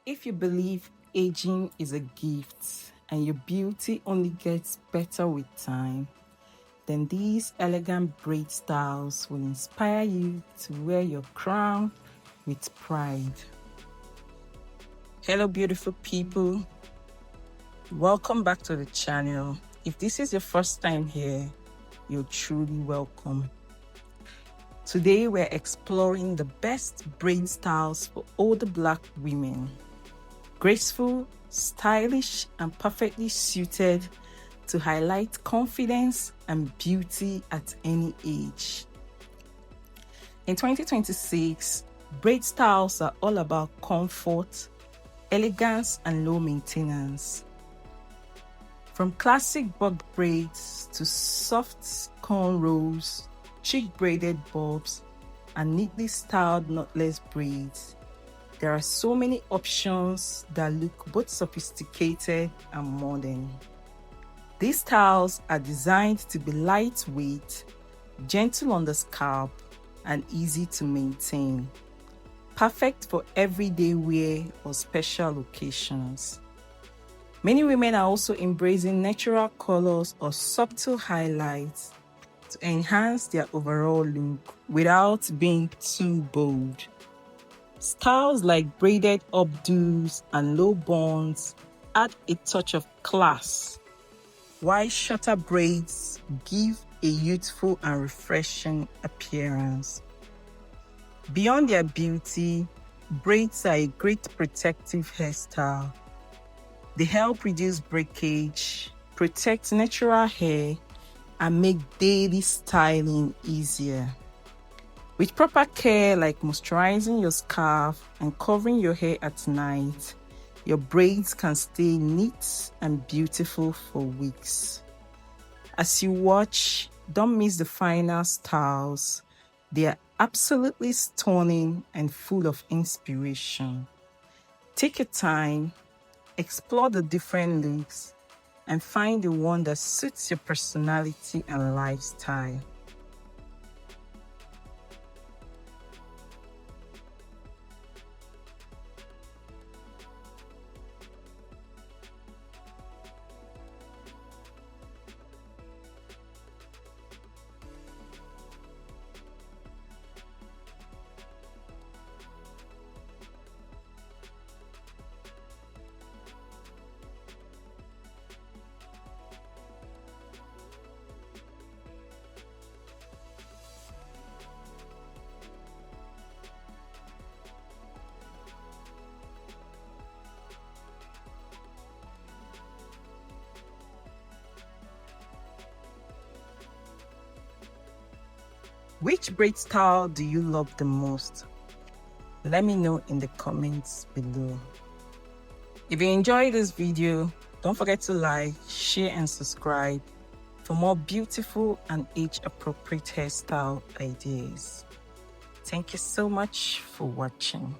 If you believe aging is a gift and your beauty only gets better with time, then these elegant braid styles will inspire you to wear your crown with pride. Hello, beautiful people. Welcome back to the channel. If this is your first time here, you're truly welcome. Today, we're exploring the best braid styles for older Black women. Graceful, stylish, and perfectly suited to highlight confidence and beauty at any age. In 2026, braid styles are all about comfort, elegance, and low maintenance. From classic bob braids to soft cornrows, chic braided bobs, and neatly styled knotless braids, there are so many options that look both sophisticated and modern. These styles are designed to be lightweight, gentle on the scalp, and easy to maintain. Perfect for everyday wear or special occasions. Many women are also embracing natural colors or subtle highlights to enhance their overall look without being too bold. Styles like braided updos and low buns add a touch of class, while shorter braids give a youthful and refreshing appearance. Beyond their beauty, braids are a great protective hairstyle. They help reduce breakage, protect natural hair, and make daily styling easier. With proper care like moisturizing your scalp and covering your hair at night, your braids can stay neat and beautiful for weeks. As you watch, don't miss the final styles. They are absolutely stunning and full of inspiration. Take your time, explore the different looks, and find the one that suits your personality and lifestyle. Which braid style do you love the most? Let me know in the comments below. If you enjoyed this video, don't forget to like, share, and subscribe for more beautiful and age-appropriate hairstyle ideas. Thank you so much for watching.